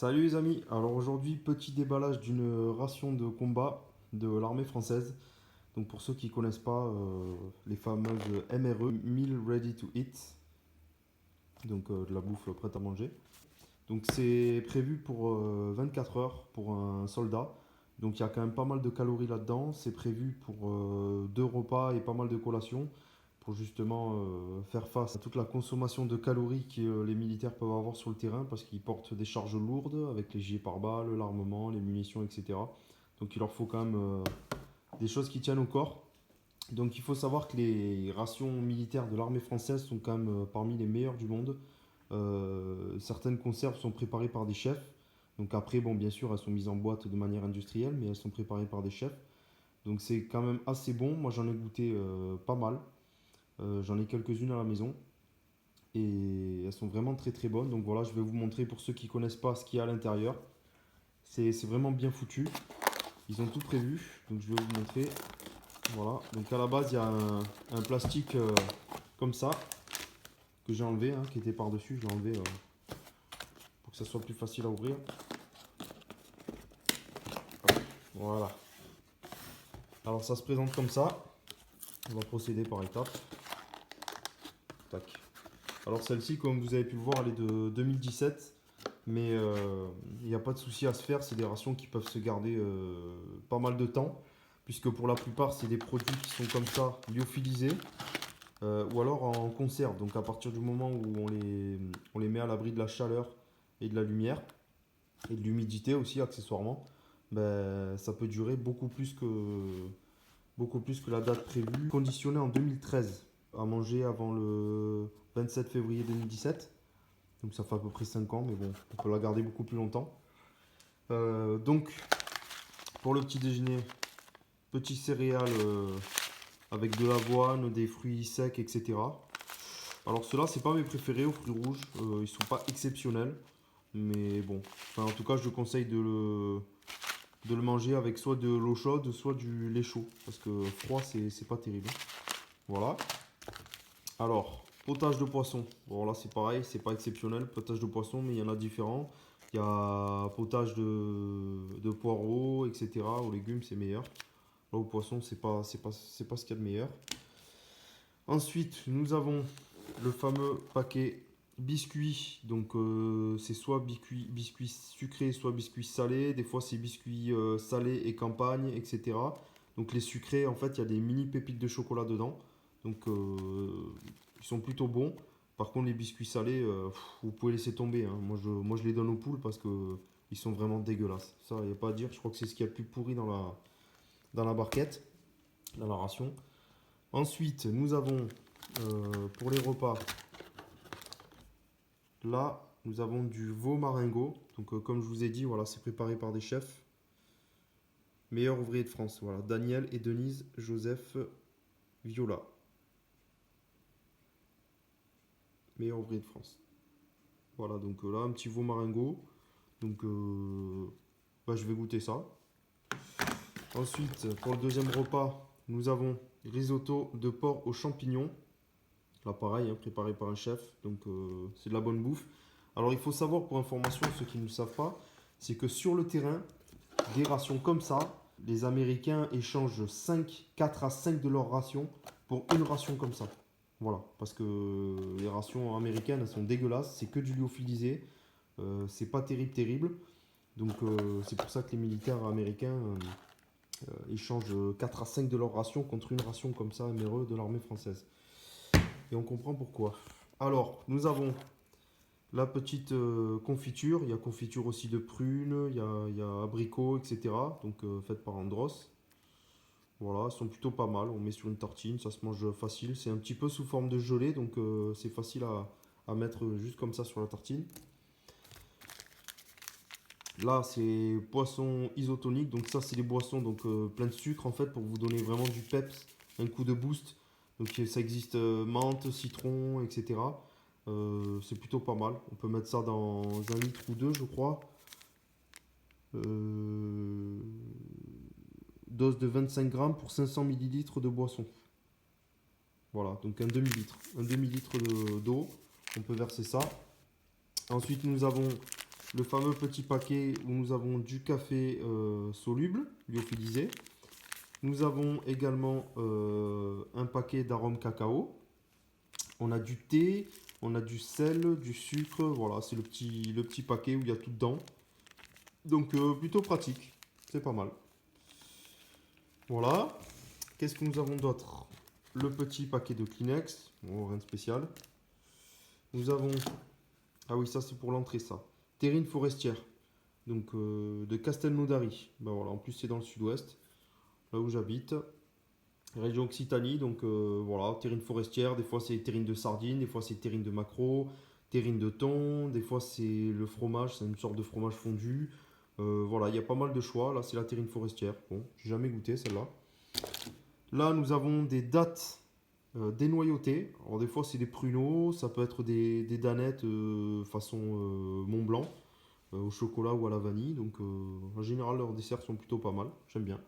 Salut les amis, alors aujourd'hui petit déballage d'une ration de combat de l'armée française. Donc pour ceux qui ne connaissent pas, les fameuses MRE, Meal Ready to Eat, donc de la bouffe prête à manger. Donc c'est prévu pour 24 heures pour un soldat. Donc il y a quand même pas mal de calories là-dedans. C'est prévu pour deux repas et pas mal de collations pour justement faire face à toute la consommation de calories que les militaires peuvent avoir sur le terrain parce qu'ils portent des charges lourdes avec les gilets pare-balles, l'armement, les munitions, etc. Donc il leur faut quand même des choses qui tiennent au corps. Donc il faut savoir que les rations militaires de l'armée française sont quand même parmi les meilleures du monde. Certaines conserves sont préparées par des chefs. Donc après, bon, bien sûr, elles sont mises en boîte de manière industrielle, mais elles sont préparées par des chefs. Donc c'est quand même assez bon. Moi, j'en ai goûté pas mal. J'en ai quelques-unes à la maison. Et elles sont vraiment très très bonnes. Donc voilà, je vais vous montrer pour ceux qui ne connaissent pas ce qu'il y a à l'intérieur. C'est vraiment bien foutu. Ils ont tout prévu. Donc je vais vous montrer. Voilà. Donc à la base, il y a un plastique comme ça que j'ai enlevé, hein, qui était par-dessus. Je l'ai enlevé pour que ça soit plus facile à ouvrir. Voilà. Alors ça se présente comme ça. On va procéder par étapes. Tac. Alors celle-ci, comme vous avez pu le voir, elle est de 2017. Mais il n'y a pas de souci à se faire. C'est des rations qui peuvent se garder pas mal de temps. Puisque pour la plupart, c'est des produits qui sont comme ça, lyophilisés. Ou alors en conserve. Donc à partir du moment où on les met à l'abri de la chaleur et de la lumière. Et de l'humidité aussi accessoirement. Ben, ça peut durer beaucoup plus que la date prévue. Conditionné en 2013 à manger avant le 27 février 2017. Donc ça fait à peu près 5 ans, mais bon, on peut la garder beaucoup plus longtemps. Donc pour le petit déjeuner, petit céréales avec de l'avoine, des fruits secs, etc. Alors ceux-là, c'est pas mes préférés aux fruits rouges. Ils sont pas exceptionnels. Mais bon, enfin, en tout cas, je conseille de le manger avec soit de l'eau chaude, soit du lait chaud. Parce que froid, c'est pas terrible. Voilà. Alors, potage de poisson. Bon, là, c'est pareil, c'est pas exceptionnel. Potage de poisson, mais il y en a différents. Il y a potage de poireaux, etc. Aux légumes, c'est meilleur. Là, au poisson, c'est pas ce qu'il y a de meilleur. Ensuite, nous avons le fameux paquet biscuits. Donc, c'est soit biscuits sucrés, soit biscuits salés. Des fois, c'est biscuits salés et campagne, etc. Donc, les sucrés, en fait, il y a des mini pépites de chocolat dedans. Donc, ils sont plutôt bons. Par contre, les biscuits salés, vous pouvez laisser tomber, hein. Moi, je les donne aux poules parce que ils sont vraiment dégueulasses. Ça, il n'y a pas à dire. Je crois que c'est ce qu'il y a de plus pourri dans la barquette, dans la ration. Ensuite, nous avons pour les repas, là, nous avons du veau maringot. Donc, comme je vous ai dit, voilà, c'est préparé par des chefs. Meilleur ouvrier de France, voilà. Daniel et Denise Joseph Viola. Meilleur ouvrier de France. Voilà, donc là, un petit veau maringot. Donc, bah, je vais goûter ça. Ensuite, pour le deuxième repas, nous avons risotto de porc aux champignons. Là, pareil, hein, préparé par un chef. Donc, c'est de la bonne bouffe. Alors, il faut savoir, pour information, ceux qui ne le savent pas, c'est que sur le terrain, des rations comme ça, les Américains échangent 4 à 5 de leurs rations pour une ration comme ça. Voilà, parce que les rations américaines, elles sont dégueulasses, c'est que du lyophilisé, c'est pas terrible. Donc c'est pour ça que les militaires américains échangent 4 à 5 de leurs rations contre une ration comme ça, MRE, de l'armée française. Et on comprend pourquoi. Alors, nous avons la petite confiture. Il y a confiture aussi de prunes, il y a abricots, etc. Donc faite par Andros. Voilà, elles sont plutôt pas mal. On met sur une tartine, ça se mange facile. C'est un petit peu sous forme de gelée, donc c'est facile à mettre juste comme ça sur la tartine. Là, c'est poisson isotonique. Donc ça, c'est des boissons donc plein de sucre en fait pour vous donner vraiment du peps, un coup de boost. Donc ça existe menthe, citron, etc. C'est plutôt pas mal. On peut mettre ça dans un litre ou deux, je crois. Euh, Dose de 25 grammes pour 500 millilitres de boisson. Voilà, donc un demi-litre. Un demi-litre d'eau. On peut verser ça. Ensuite, nous avons le fameux petit paquet où nous avons du café soluble, lyophilisé. Nous avons également un paquet d'arômes cacao. On a du thé, on a du sel, du sucre. Voilà, c'est le petit paquet où il y a tout dedans. Donc plutôt pratique, c'est pas mal. Voilà. Qu'est-ce que nous avons d'autre? Le petit paquet de Kleenex. Bon, rien de spécial. Nous avons... Ah oui, ça c'est pour l'entrée ça. Terrine forestière. Donc de Castelnaudary. Ben voilà, en plus c'est dans le sud-ouest. Là où j'habite. Région Occitanie. Donc voilà, terrine forestière. Des fois c'est terrine de sardine. Des fois c'est terrine de maquereau. Terrine de thon. Des fois c'est le fromage. C'est une sorte de fromage fondu. Voilà, il y a pas mal de choix. Là c'est la terrine forestière. Bon, j'ai jamais goûté celle-là. Là nous avons des dattes dénoyautées. Alors des fois c'est des pruneaux. Ça peut être des danettes façon Mont Blanc. Au chocolat ou à la vanille. Donc en général leurs desserts sont plutôt pas mal. J'aime bien.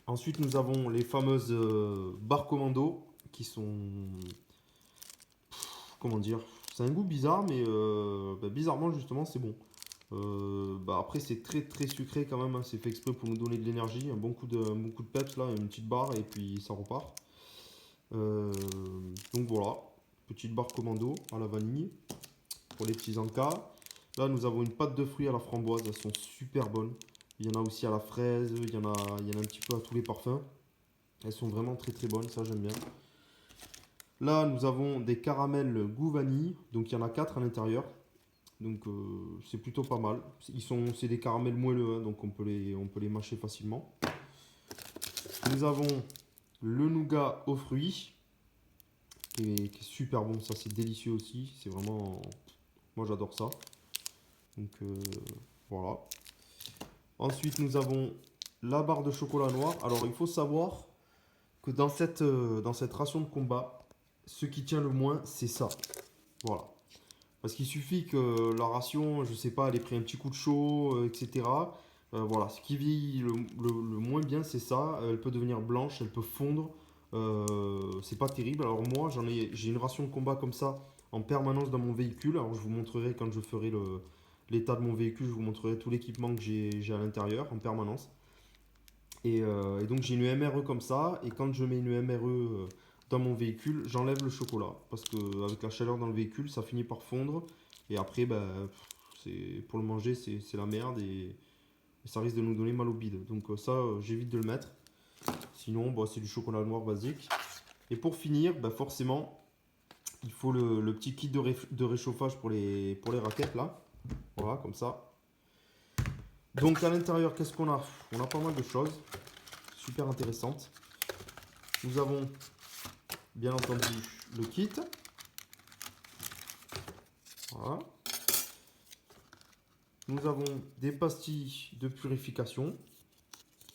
Ensuite nous avons les fameuses barres commando qui sont... Comment dire? C'est un goût bizarre mais bizarrement justement c'est bon. Après c'est très très sucré quand même. Hein. C'est fait exprès pour nous donner de l'énergie. Un bon coup de peps là, une petite barre et puis ça repart. Donc voilà. Petite barre commando à la vanille pour les petits encas. Là, nous avons une pâte de fruits à la framboise. Elles sont super bonnes. Il y en a aussi à la fraise. Il y en a un petit peu à tous les parfums. Elles sont vraiment très très bonnes. Ça, j'aime bien. Là, nous avons des caramels goût vanille. Donc, il y en a 4 à l'intérieur. Donc, c'est plutôt pas mal. C'est des caramels moelleux. Hein, donc, on peut les mâcher facilement. Nous avons le nougat aux fruits. Qui est super bon. Ça, c'est délicieux aussi. C'est vraiment... Moi, j'adore ça. Donc voilà. Ensuite, nous avons la barre de chocolat noir. Alors, il faut savoir que dans cette ration de combat, ce qui tient le moins, c'est ça. Voilà. Parce qu'il suffit que la ration, je sais pas, elle ait pris un petit coup de chaud, etc. Voilà. Ce qui vieillit le moins bien, c'est ça. Elle peut devenir blanche, elle peut fondre. C'est pas terrible. Alors moi, j'ai une ration de combat comme ça en permanence dans mon véhicule. Alors je vous montrerai quand je ferai l'état de mon véhicule, je vous montrerai tout l'équipement que j'ai à l'intérieur en permanence. Et donc j'ai une MRE comme ça, et quand je mets une MRE dans mon véhicule, j'enlève le chocolat. Parce qu'avec la chaleur dans le véhicule, ça finit par fondre. Et après, pour le manger, c'est la merde, et ça risque de nous donner mal au bide. Donc ça, j'évite de le mettre. Sinon, c'est du chocolat noir basique. Et pour finir, forcément, il faut le petit kit de réchauffage pour les raquettes là. Voilà, comme ça. Donc à l'intérieur, qu'est-ce qu'on a? On a pas mal de choses super intéressantes. Nous avons bien entendu le kit. Voilà. Nous avons des pastilles de purification.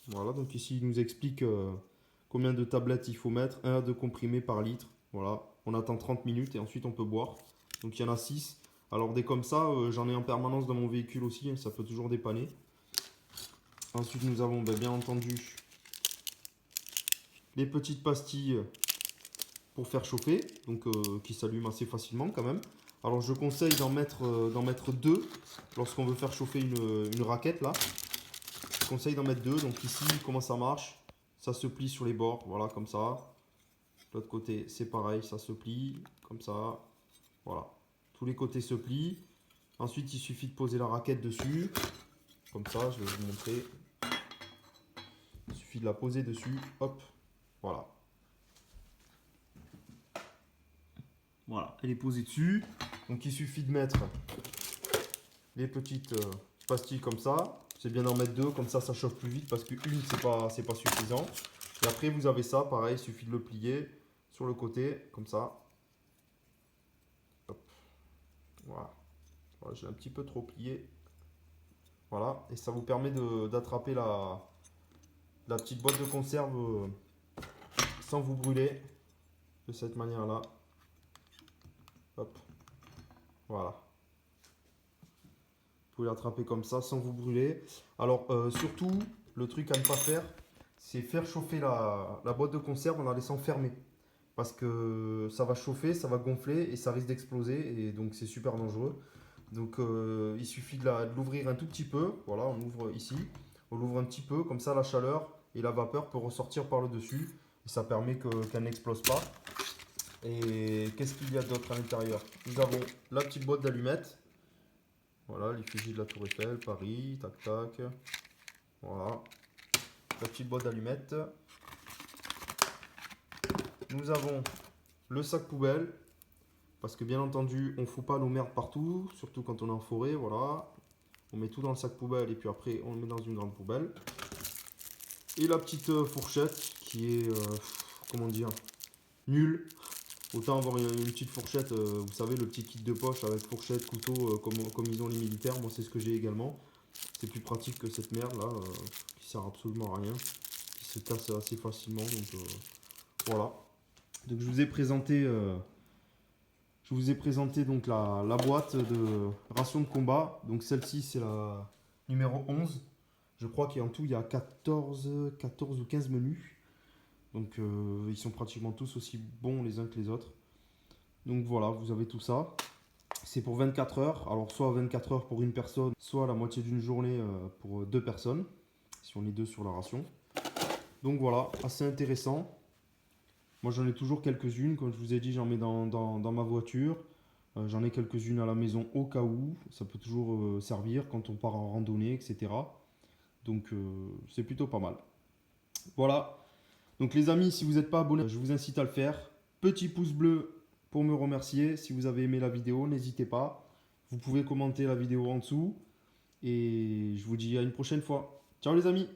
Voilà, donc ici il nous explique combien de tablettes il faut mettre, 1 à 2 comprimés par litre. Voilà, on attend 30 minutes et ensuite on peut boire. Donc il y en a 6. Alors des comme ça, j'en ai en permanence dans mon véhicule aussi, hein, ça peut toujours dépanner. Ensuite nous avons bien entendu les petites pastilles pour faire chauffer, donc qui s'allument assez facilement quand même. Alors je conseille d'en mettre 2 lorsqu'on veut faire chauffer une raquette là. Je conseille d'en mettre 2. Donc ici, comment ça marche? Ça se plie sur les bords, voilà, comme ça. De l'autre côté, c'est pareil, ça se plie, comme ça. Voilà. Tous les côtés se plient. Ensuite, il suffit de poser la raquette dessus. Comme ça, je vais vous montrer. Il suffit de la poser dessus. Hop, voilà. Voilà, elle est posée dessus. Donc il suffit de mettre les petites pastilles comme ça. C'est bien d'en mettre 2, comme ça chauffe plus vite parce qu'une c'est pas suffisant. Et après vous avez ça, pareil, il suffit de le plier sur le côté, comme ça. Hop. Voilà. Voilà, j'ai un petit peu trop plié. Voilà, et ça vous permet d'attraper la petite boîte de conserve sans vous brûler de cette manière-là. Hop. Voilà. Vous pouvez l'attraper comme ça sans vous brûler. Alors surtout, le truc à ne pas faire, c'est faire chauffer la boîte de conserve en la laissant fermer. Parce que ça va chauffer, ça va gonfler et ça risque d'exploser. Et donc c'est super dangereux. Donc il suffit de l'ouvrir un tout petit peu. Voilà, on ouvre ici. On l'ouvre un petit peu, comme ça la chaleur et la vapeur peut ressortir par le dessus. Et ça permet qu'elle n'explose pas. Et qu'est-ce qu'il y a d'autre à l'intérieur? Nous avons la petite boîte d'allumettes. Voilà, l'effigie de la Tour Eiffel, Paris, tac tac. Voilà, la petite boîte d'allumettes. Nous avons le sac poubelle. Parce que bien entendu, on ne fout pas nos merdes partout, surtout quand on est en forêt, voilà. On met tout dans le sac poubelle et puis après on le met dans une grande poubelle. Et la petite fourchette qui est, comment dire, nulle. Autant avoir une petite fourchette, vous savez, le petit kit de poche avec fourchette, couteau, comme ils ont les militaires. Moi, c'est ce que j'ai également. C'est plus pratique que cette merde là, qui sert absolument à rien, qui se casse assez facilement. Donc voilà. Donc je vous ai présenté, donc la boîte de ration de combat. Donc celle-ci, c'est la numéro 11. Je crois qu'en tout, il y a 14 ou 15 menus. Donc ils sont pratiquement tous aussi bons les uns que les autres. Donc voilà, vous avez tout ça. C'est pour 24 heures. Alors soit 24 heures pour une personne, soit la moitié d'une journée pour deux personnes. Si on est deux sur la ration. Donc voilà, assez intéressant. Moi j'en ai toujours quelques-unes. Comme je vous ai dit, j'en mets dans ma voiture. J'en ai quelques-unes à la maison au cas où. Ça peut toujours servir quand on part en randonnée, etc. Donc c'est plutôt pas mal. Voilà. Donc les amis, si vous n'êtes pas abonné, je vous incite à le faire. Petit pouce bleu pour me remercier. Si vous avez aimé la vidéo, n'hésitez pas. Vous pouvez commenter la vidéo en dessous. Et je vous dis à une prochaine fois. Ciao les amis!